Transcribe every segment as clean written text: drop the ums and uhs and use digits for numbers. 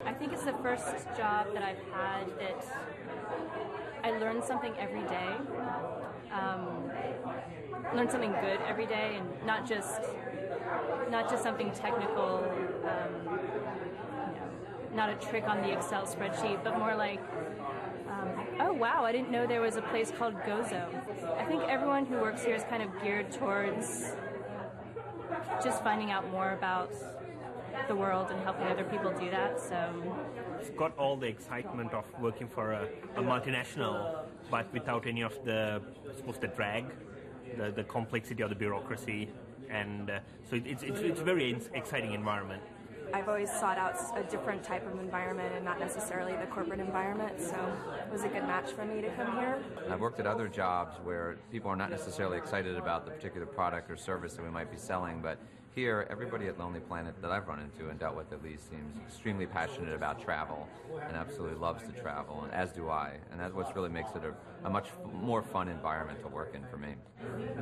I think it's the first job that I've had that I learned something every day, learn something good every day, and not just something technical, not a trick on the Excel spreadsheet, but more like, oh wow, I didn't know there was a place called Gozo. I think everyone who works here is kind of geared towards just finding out more about the world and helping other people do that. So it's got all the excitement of working for a multinational, but without any of the, I suppose, the drag, the complexity of the bureaucracy, and so it's a very exciting environment. I've always sought out a different type of environment and not necessarily the corporate environment, so it was a good match for me to come here. I've worked at other jobs where people are not necessarily excited about the particular product or service that we might be selling, but here, everybody at Lonely Planet that I've run into and dealt with at least seems extremely passionate about travel and absolutely loves to travel, and as do I. And that's what really makes it a much more fun environment to work in for me.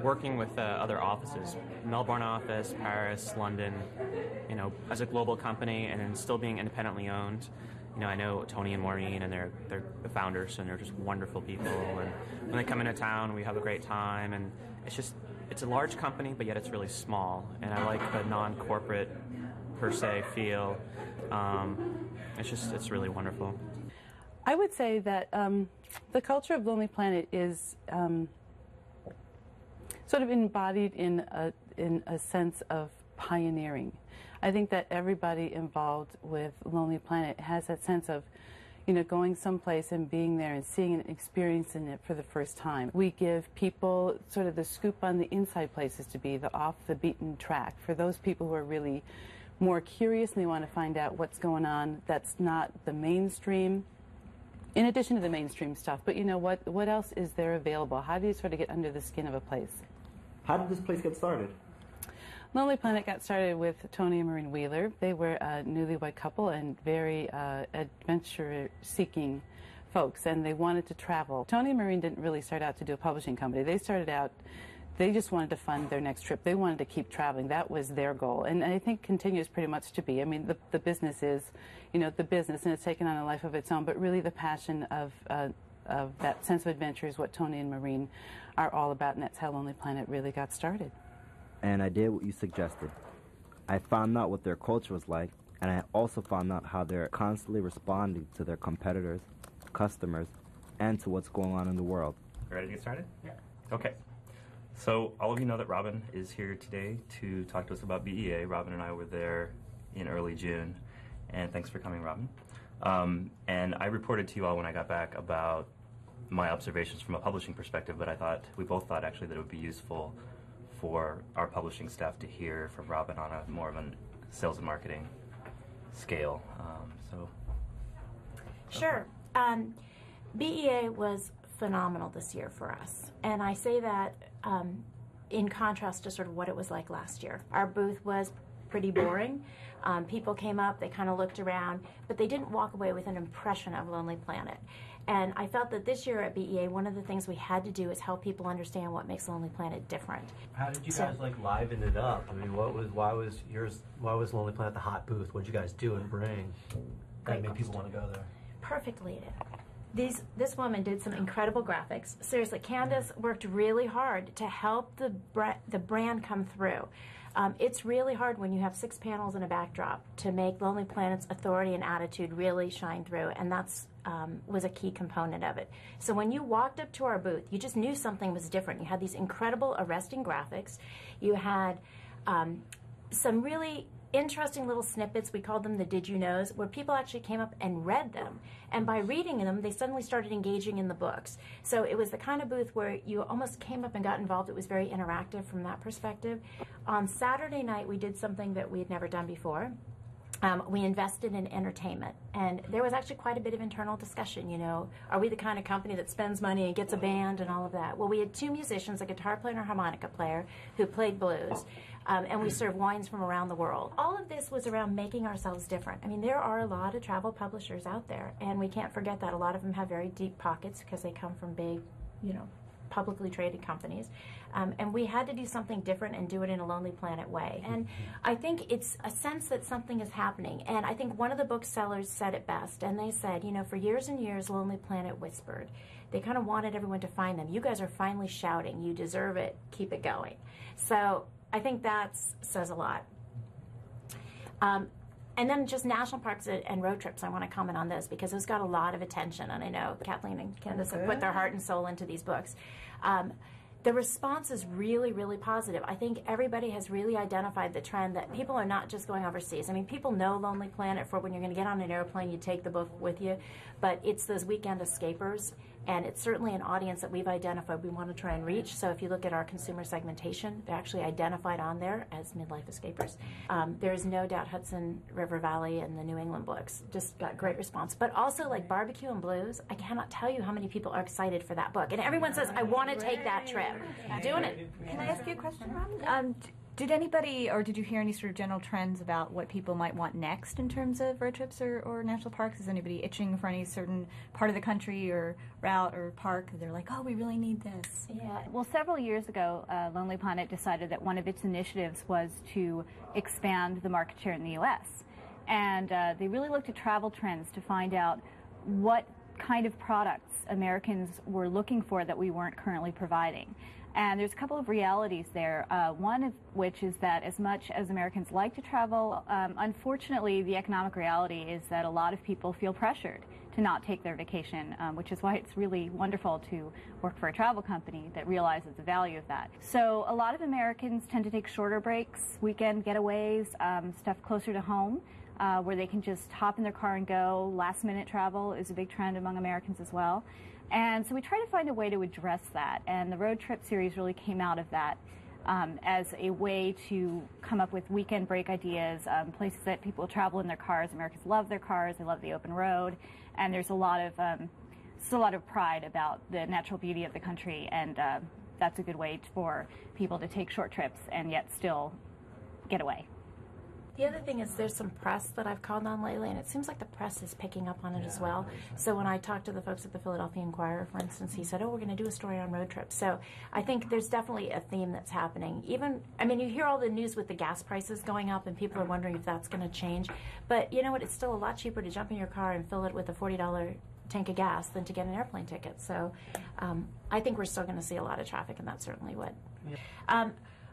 Working with other offices, Melbourne office, Paris, London, as a global company and then still being independently owned. I know Tony and Maureen, and they're the founders, and they're just wonderful people. And when they come into town, we have a great time, and it's a large company, but yet it's really small. And I like the non-corporate per se feel. It's really wonderful. I would say that the culture of Lonely Planet is sort of embodied in a sense of pioneering. I think that everybody involved with Lonely Planet has that sense of, going someplace and being there and seeing and experiencing it for the first time. We give people sort of the scoop on the inside places to be, the off the beaten track, for those people who are really more curious and they want to find out what's going on that's not the mainstream, in addition to the mainstream stuff. But what else is there available? How do you sort of get under the skin of a place? How did this place get started? Lonely Planet got started with Tony and Maureen Wheeler. They were a newlywed couple and very adventure-seeking folks, and they wanted to travel. Tony and Maureen didn't really start out to do a publishing company. They started out, they just wanted to fund their next trip. They wanted to keep traveling. That was their goal, and I think continues pretty much to be. I mean, the business is, the business, and it's taken on a life of its own, but really the passion of that sense of adventure is what Tony and Maureen are all about, and that's how Lonely Planet really got started. And I did what you suggested. I found out what their culture was like, and I also found out how they're constantly responding to their competitors, customers, and to what's going on in the world. Ready to get started? Yeah. Okay. So all of you know that Robin is here today to talk to us about BEA. Robin and I were there in early June, and thanks for coming, Robin. And I reported to you all when I got back about my observations from a publishing perspective, but we both thought actually that it would be useful for our publishing staff to hear from Robin on a more of a sales and marketing scale. Sure. BEA was phenomenal this year for us, and I say that in contrast to sort of what it was like last year. Our booth was pretty boring. People came up, they kind of looked around, but they didn't walk away with an impression of Lonely Planet. And I felt that this year at BEA, one of the things we had to do is help people understand what makes Lonely Planet different. How did you guys liven it up? I mean, why was Lonely Planet the hot booth? What did you guys do and bring that made people want to go there? Perfectly it. This woman did some incredible graphics. Seriously, Candace worked really hard to help the brand come through. It's really hard when you have 6 panels and a backdrop to make Lonely Planet's authority and attitude really shine through, and that's was a key component of it. So when you walked up to our booth, you just knew something was different. You had these incredible, arresting graphics. You had some really interesting little snippets, we called them the Did You Knows, where people actually came up and read them. And by reading them, they suddenly started engaging in the books. So it was the kind of booth where you almost came up and got involved. It was very interactive from that perspective. On Saturday night, we did something that we had never done before. We invested in entertainment, and there was actually quite a bit of internal discussion, are we the kind of company that spends money and gets a band and all of that? Well, we had 2 musicians, a guitar player and a harmonica player, who played blues, and we served wines from around the world. All of this was around making ourselves different. I mean, there are a lot of travel publishers out there, and we can't forget that. A lot of them have very deep pockets because they come from big, publicly traded companies. And we had to do something different and do it in a Lonely Planet way. And I think it's a sense that something is happening. And I think one of the booksellers said it best. And they said, you know, for years and years, Lonely Planet whispered. They kind of wanted everyone to find them. You guys are finally shouting. You deserve it. Keep it going. So I think that says a lot. And then just national parks and road trips, I want to comment on this because it's got a lot of attention, and I know Kathleen and Candace have put their heart and soul into these books. The response is really, really positive. I think everybody has really identified the trend that people are not just going overseas. I mean, people know Lonely Planet for when you're going to get on an airplane, you take the book with you, but it's those weekend escapers, and it's certainly an audience that we've identified we want to try and reach. So if you look at our consumer segmentation, they're actually identified on there as midlife escapers. There's no doubt Hudson River Valley and the New England books just got great response. But also like Barbecue and Blues, I cannot tell you how many people are excited for that book. And everyone says, I want to take that trip. I'm doing it. Can I ask you a question, Robin? Did anybody, or did you hear any sort of general trends about what people might want next in terms of road trips or national parks? Is anybody itching for any certain part of the country or route or park? They're like, oh, we really need this. Yeah. Well, several years ago, Lonely Planet decided that one of its initiatives was to expand the market share in the U.S. And they really looked at travel trends to find out what kind of products Americans were looking for that we weren't currently providing. And there's a couple of realities there, one of which is that as much as Americans like to travel, unfortunately the economic reality is that a lot of people feel pressured to not take their vacation, which is why it's really wonderful to work for a travel company that realizes the value of that. So a lot of Americans tend to take shorter breaks, weekend getaways, stuff closer to home, where they can just hop in their car and go. Last minute travel is a big trend among Americans as well. And so we try to find a way to address that, and the road trip series really came out of that as a way to come up with weekend break ideas, places that people travel in their cars. Americans love their cars, they love the open road, and there's a lot of pride about the natural beauty of the country, and that's a good way for people to take short trips and yet still get away. The other thing is there's some press that I've called on lately, and it seems like the press is picking up on it as well. So when I talked to the folks at the Philadelphia Inquirer, for instance, he said, oh, we're going to do a story on road trips. So I think there's definitely a theme that's happening. Even, I mean, you hear all the news with the gas prices going up, and people are wondering if that's going to change. But you know what? It's still a lot cheaper to jump in your car and fill it with a $40 tank of gas than to get an airplane ticket. So I think we're still going to see a lot of traffic, and that's certainly what.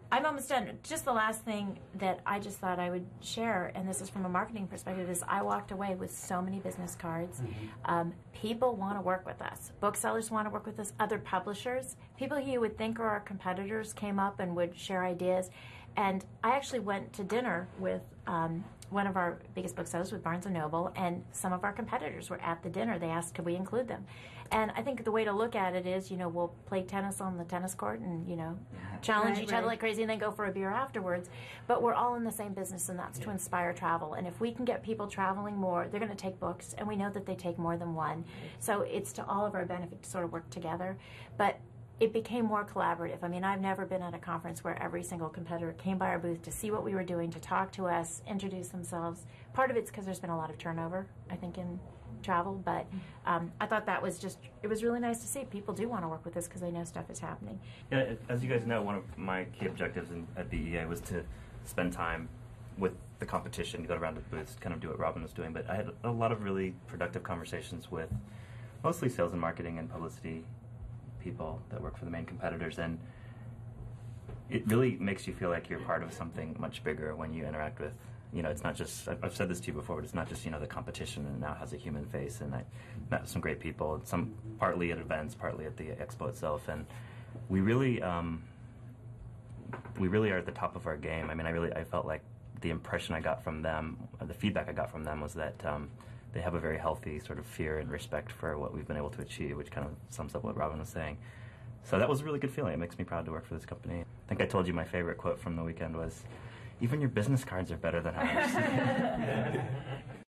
I'm almost done. Just the last thing that I just thought I would share, and this is from a marketing perspective, is I walked away with so many business cards. People want to work with us. Booksellers want to work with us. Other publishers. People who you would think are our competitors came up and would share ideas. And I actually went to dinner with one of our biggest booksellers, with Barnes & Noble, and some of our competitors were at the dinner. They asked, could we include them? And I think the way to look at it is, you know, we'll play tennis on the tennis court and, you know, challenge each other like crazy and then go for a beer afterwards. But we're all in the same business, and that's to inspire travel. And if we can get people traveling more, they're going to take books, and we know that they take more than one. So it's to all of our benefit to sort of work together. But it became more collaborative. I mean, I've never been at a conference where every single competitor came by our booth to see what we were doing, to talk to us, introduce themselves. Part of it's because there's been a lot of turnover, I think, in travel, but I thought that was just, it was really nice to see. People do want to work with us because they know stuff is happening. Yeah, as you guys know, one of my key objectives at BEA was to spend time with the competition, to go around to booths, kind of do what Robin was doing, but I had a lot of really productive conversations with mostly sales and marketing and publicity people that work for the main competitors, and it really makes you feel like you're part of something much bigger when you interact with, you know, it's not just, I've said this to you before, but it's not just, you know, the competition, and now has a human face, and I met some great people, some partly at events, partly at the expo itself, and we really are at the top of our game. I mean, I felt like the impression I got from them, the feedback I got from them was that they have a very healthy sort of fear and respect for what we've been able to achieve, which kind of sums up what Robin was saying. So that was a really good feeling. It makes me proud to work for this company. I think I told you my favorite quote from the weekend was, even your business cards are better than ours.